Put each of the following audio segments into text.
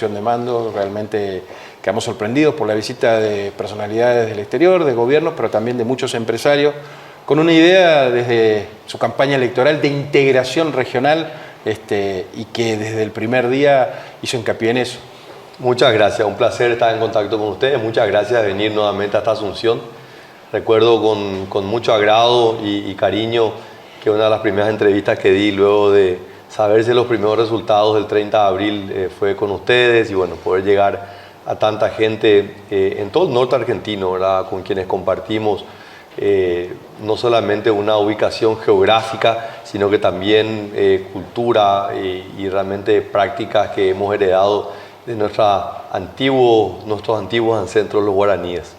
posición de mando. Realmente quedamos sorprendidos por la visita de personalidades del exterior, de gobiernos, pero también de muchos empresarios, con una idea desde su campaña electoral de integración regional y que desde el primer día hizo hincapié en eso. Muchas gracias, un placer estar en contacto con ustedes. Muchas gracias de venir nuevamente a esta Asunción. Recuerdo con mucho agrado y cariño que una de las primeras entrevistas que di luego de saberse los primeros resultados del 30 de abril fue con ustedes, y bueno, poder llegar a tanta gente en todo el norte argentino, ¿verdad? Con quienes compartimos no solamente una ubicación geográfica, sino que también cultura y realmente prácticas que hemos heredado de nuestros antiguos ancestros, los guaraníes.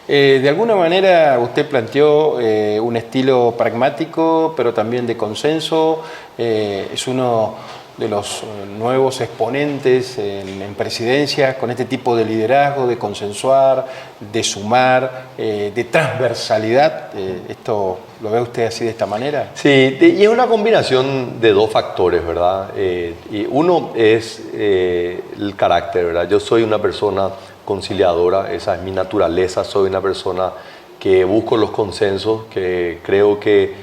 De alguna manera usted planteó un estilo pragmático, pero también de consenso. Es uno de los nuevos exponentes en presidencias con este tipo de liderazgo, de consensuar, de sumar, de transversalidad. ¿Esto lo ve usted así de esta manera? Sí, y es una combinación de dos factores, ¿verdad? Y uno es el carácter, ¿verdad? Yo soy una persona conciliadora, esa es mi naturaleza, soy una persona que busco los consensos, que creo que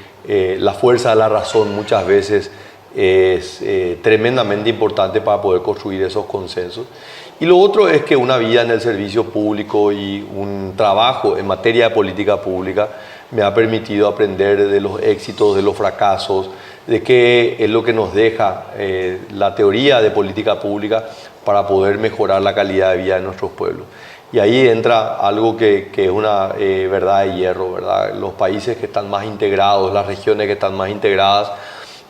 la fuerza de la razón muchas veces es tremendamente importante para poder construir esos consensos. Y lo otro es que una vida en el servicio público y un trabajo en materia de política pública me ha permitido aprender de los éxitos, de los fracasos, de qué es lo que nos deja la teoría de política pública para poder mejorar la calidad de vida de nuestros pueblos. Y ahí entra algo que es una verdad de hierro, ¿verdad? Los países que están más integrados, las regiones que están más integradas,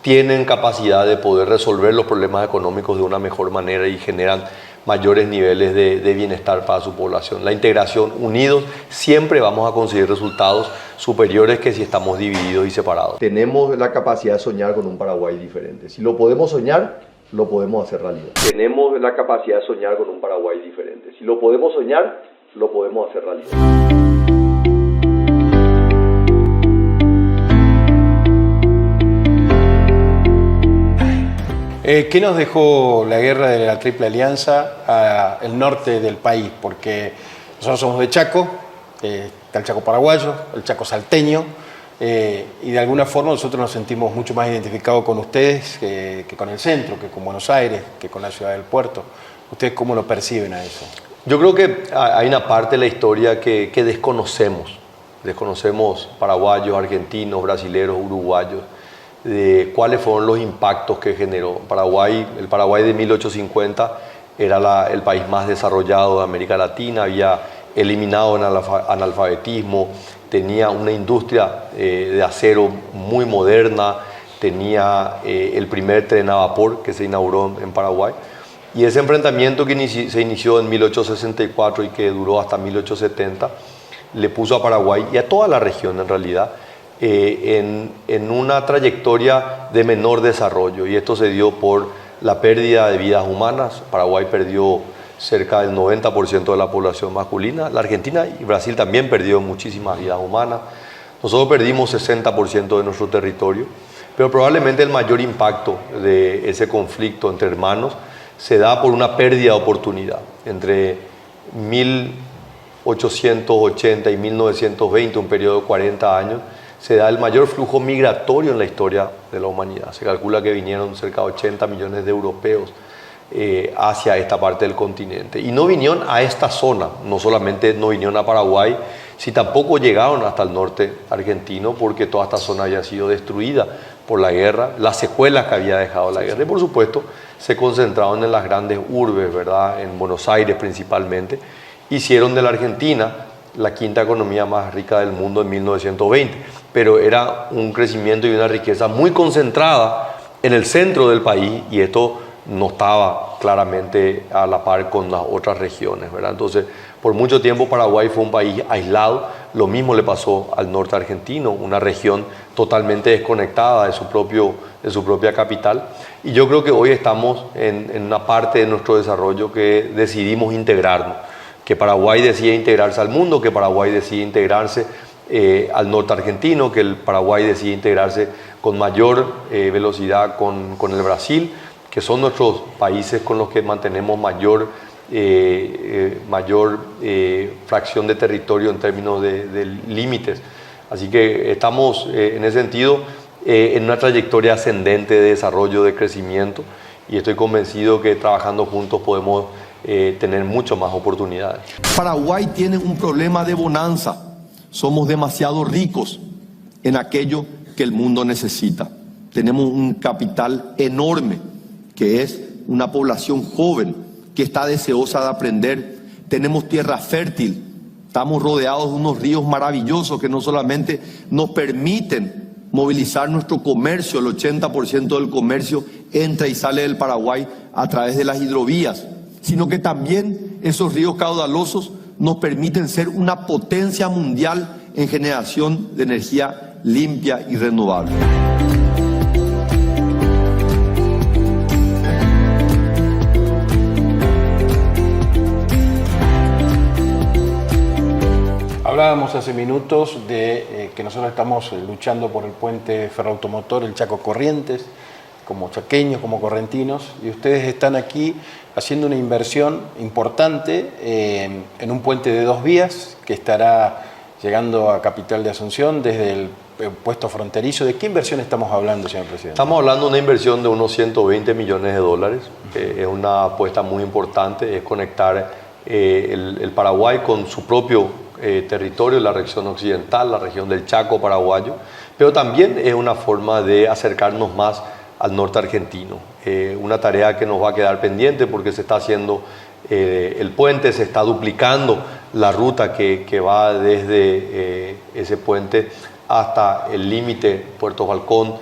tienen capacidad de poder resolver los problemas económicos de una mejor manera y generan mayores niveles de bienestar para su población. La integración, unidos, siempre vamos a conseguir resultados superiores que si estamos divididos y separados. Tenemos la capacidad de soñar con un Paraguay diferente. Si lo podemos soñar, lo podemos hacer realidad. Tenemos la capacidad de soñar con un Paraguay diferente. Si lo podemos soñar, lo podemos hacer realidad. ¿Qué nos dejó la guerra de la Triple Alianza al norte del país? Porque nosotros somos de Chaco, está el Chaco paraguayo, el Chaco salteño, y de alguna forma nosotros nos sentimos mucho más identificados con ustedes que con el centro, que con Buenos Aires, que con la ciudad del puerto. ¿Ustedes cómo lo perciben a eso? Yo creo que hay una parte de la historia que desconocemos. Desconocemos paraguayos, argentinos, brasileros, uruguayos, de cuáles fueron los impactos que generó Paraguay. El Paraguay de 1850 era el país más desarrollado de América Latina, había eliminado el analfabetismo, tenía una industria de acero muy moderna, tenía el primer tren a vapor que se inauguró en Paraguay. Y ese enfrentamiento que se inició en 1864 y que duró hasta 1870, le puso a Paraguay y a toda la región en realidad en una trayectoria de menor desarrollo, y esto se dio por la pérdida de vidas humanas. Paraguay perdió cerca del 90% de la población masculina, la Argentina y Brasil también perdió muchísimas vidas humanas, nosotros perdimos 60% de nuestro territorio, pero probablemente el mayor impacto de ese conflicto entre hermanos se da por una pérdida de oportunidad. Entre 1880 y 1920, un periodo de 40 años, se da el mayor flujo migratorio en la historia de la humanidad. Se calcula que vinieron cerca de 80 millones de europeos hacia esta parte del continente. Y no vinieron a esta zona, no solamente no vinieron a Paraguay, sino tampoco llegaron hasta el norte argentino, porque toda esta zona había sido destruida por la guerra, las secuelas que había dejado la guerra. Y por supuesto se concentraron en las grandes urbes, ¿verdad? En Buenos Aires principalmente. Hicieron de la Argentina la quinta economía más rica del mundo en 1920, pero era un crecimiento y una riqueza muy concentrada en el centro del país, y esto no estaba claramente a la par con las otras regiones, ¿verdad? Entonces, por mucho tiempo Paraguay fue un país aislado. Lo mismo le pasó al norte argentino, una región totalmente desconectada de su propia capital. Y yo creo que hoy estamos en una parte de nuestro desarrollo que decidimos integrarnos, que Paraguay decide integrarse al mundo, que Paraguay decide integrarse al norte argentino, que el Paraguay decide integrarse con mayor velocidad con el Brasil, que son nuestros países con los que mantenemos mayor mayor fracción de territorio en términos de límites. Así que estamos en ese sentido en una trayectoria ascendente de desarrollo, de crecimiento, y estoy convencido que trabajando juntos podemos tener mucho más oportunidades. Paraguay tiene un problema de bonanza. Somos demasiado ricos en aquello que el mundo necesita. Tenemos un capital enorme, que es una población joven que está deseosa de aprender. Tenemos tierra fértil. Estamos rodeados de unos ríos maravillosos que no solamente nos permiten movilizar nuestro comercio, el 80% del comercio entra y sale del Paraguay a través de las hidrovías, sino que también esos ríos caudalosos nos permiten ser una potencia mundial en generación de energía limpia y renovable. Hablábamos hace minutos de que nosotros estamos luchando por el puente ferroautomotor, el Chaco Corrientes, como chaqueños, como correntinos, y ustedes están aquí haciendo una inversión importante en un puente de 2 vías que estará llegando a Capital de Asunción desde el puesto fronterizo. ¿De qué inversión estamos hablando, señor presidente? Estamos hablando de una inversión de unos 120 millones de dólares. Es una apuesta muy importante, es conectar el Paraguay con su propio territorio, la región occidental, la región del Chaco paraguayo, pero también es una forma de acercarnos más al norte argentino. Una tarea que nos va a quedar pendiente porque se está haciendo el puente, se está duplicando la ruta que va desde ese puente hasta el límite Puerto Falcón,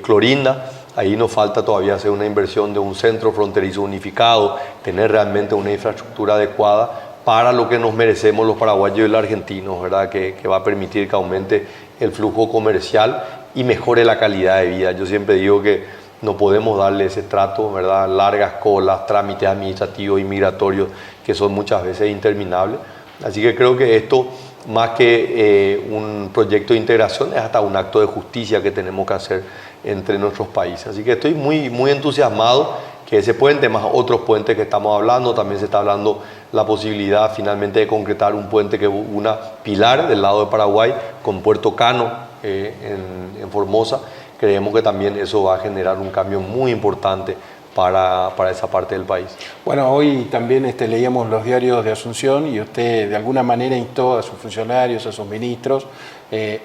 Clorinda. Ahí nos falta todavía hacer una inversión de un centro fronterizo unificado, tener realmente una infraestructura adecuada para lo que nos merecemos los paraguayos y los argentinos, ¿verdad? Que va a permitir que aumente el flujo comercial y mejore la calidad de vida. Yo siempre digo que no podemos darle ese trato, ¿verdad? Largas colas, trámites administrativos y migratorios que son muchas veces interminables. Así que creo que esto, más que un proyecto de integración, es hasta un acto de justicia que tenemos que hacer entre nuestros países. Así que estoy muy entusiasmado que ese puente, más otros puentes que estamos hablando, también se está hablando la posibilidad finalmente de concretar un puente que una Pilar del lado de Paraguay con Puerto Cano en Formosa. Creemos que también eso va a generar un cambio muy importante para esa parte del país. Bueno, hoy también leíamos los diarios de Asunción y usted de alguna manera instó a sus funcionarios, a sus ministros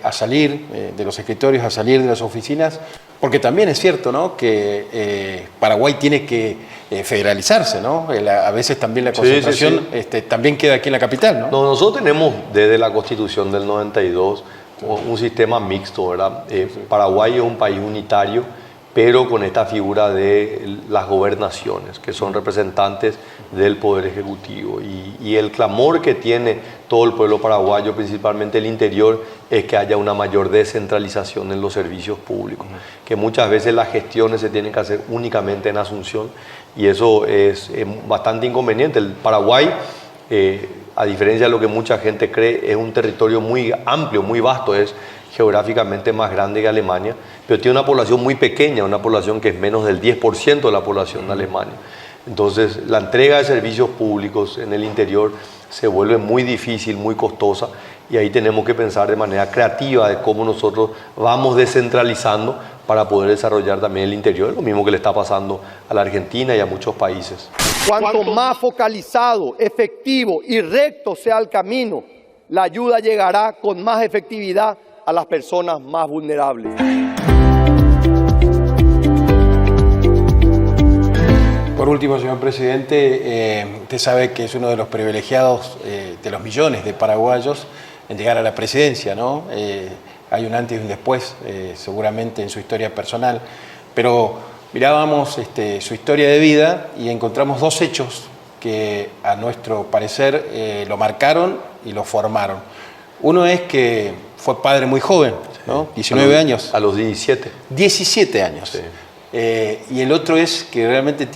a salir de los escritorios, a salir de las oficinas, porque también es cierto, ¿no?, que Paraguay tiene que federalizarse, ¿no? A veces también la concentración también queda aquí en la capital, ¿no? No, nosotros tenemos desde la Constitución del 92 un sistema mixto, ¿verdad? Paraguay es un país unitario, pero con esta figura de las gobernaciones, que son representantes del Poder Ejecutivo. Y el clamor que tiene todo el pueblo paraguayo, principalmente el interior, es que haya una mayor descentralización en los servicios públicos, que muchas veces las gestiones se tienen que hacer únicamente en Asunción, y eso es bastante inconveniente. El Paraguay, a diferencia de lo que mucha gente cree, es un territorio muy amplio, muy vasto, es geográficamente más grande que Alemania, pero tiene una población muy pequeña, una población que es menos del 10% de la población de Alemania. Entonces, la entrega de servicios públicos en el interior se vuelve muy difícil, muy costosa, y ahí tenemos que pensar de manera creativa de cómo nosotros vamos descentralizando para poder desarrollar también el interior, lo mismo que le está pasando a la Argentina y a muchos países. Cuanto más focalizado, efectivo y recto sea el camino, la ayuda llegará con más efectividad a las personas más vulnerables. Por último, señor presidente, usted sabe que es uno de los privilegiados de los millones de paraguayos en llegar a la presidencia, ¿no? Hay un antes y un después, seguramente en su historia personal, pero mirábamos su historia de vida y encontramos 2 hechos que a nuestro parecer lo marcaron y lo formaron. Uno es que fue padre muy joven, ¿no? 19 años. A los 17. 17 años. Sí. Y el otro es que realmente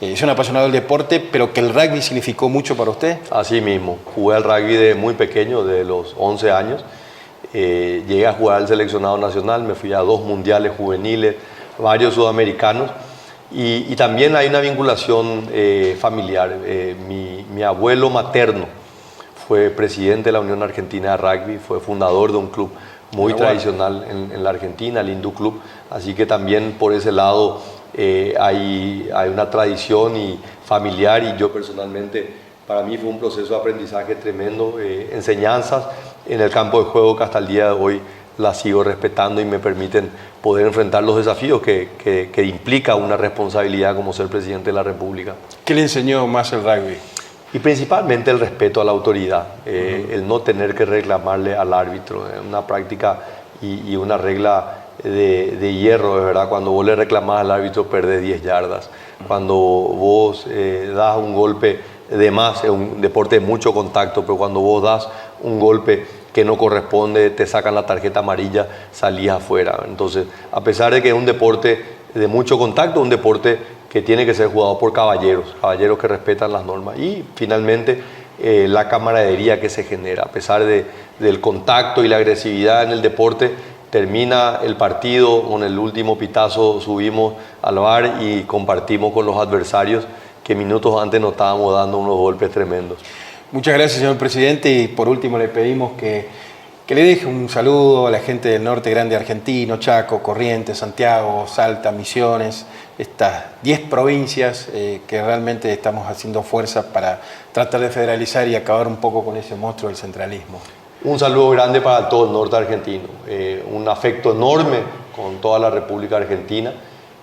es un apasionado del deporte, pero que el rugby significó mucho para usted. Así mismo, jugué al rugby de muy pequeño, de los 11 años. Llegué a jugar al seleccionado nacional, me fui a 2 mundiales juveniles, varios sudamericanos, Y también hay una vinculación familiar. Mi abuelo materno fue presidente de la Unión Argentina de Rugby, fue fundador de un club muy tradicional en la Argentina, el Hindú Club. Así que también por ese lado hay una tradición y familiar, y yo personalmente, para mí fue un proceso de aprendizaje tremendo, enseñanzas en el campo de juego que hasta el día de hoy las sigo respetando y me permiten poder enfrentar los desafíos que implica una responsabilidad como ser presidente de la República. ¿Qué le enseñó más el rugby? Y principalmente el respeto a la autoridad, el no tener que reclamarle al árbitro, una práctica y una regla de hierro, es verdad. Cuando vos le reclamás al árbitro perdés 10 yardas, cuando vos das un golpe de más, es un deporte de mucho contacto, pero cuando vos das un golpe que no corresponde, te sacan la tarjeta amarilla, salís afuera. Entonces, a pesar de que es un deporte de mucho contacto, un deporte que tiene que ser jugado por caballeros que respetan las normas. Y finalmente la camaradería que se genera, a pesar del contacto y la agresividad en el deporte, termina el partido, con el último pitazo subimos al bar y compartimos con los adversarios que minutos antes nos estábamos dando unos golpes tremendos. Muchas gracias, señor presidente, y por último le pedimos que le deje un saludo a la gente del norte grande argentino, Chaco, Corrientes, Santiago, Salta, Misiones, estas 10 provincias que realmente estamos haciendo fuerza para tratar de federalizar y acabar un poco con ese monstruo del centralismo. Un saludo grande para todo el norte argentino, un afecto enorme con toda la República Argentina,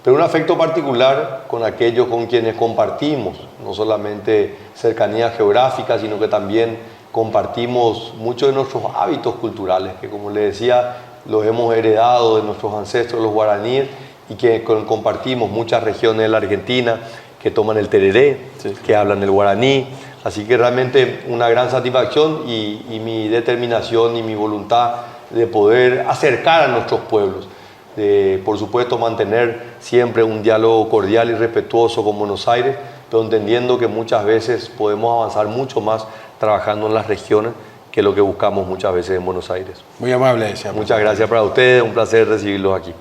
pero un afecto particular con aquellos con quienes compartimos, no solamente cercanía geográfica, sino que también compartimos muchos de nuestros hábitos culturales, que como les decía, los hemos heredado de nuestros ancestros, los guaraníes, y que compartimos muchas regiones de la Argentina que toman el tereré, que hablan el guaraní. Así que realmente una gran satisfacción y mi determinación y mi voluntad de poder acercar a nuestros pueblos, de por supuesto mantener siempre un diálogo cordial y respetuoso con Buenos Aires, pero entendiendo que muchas veces podemos avanzar mucho más trabajando en las regiones que lo que buscamos muchas veces en Buenos Aires. Muy amable, señor. Muchas gracias para ustedes, un placer recibirlos aquí.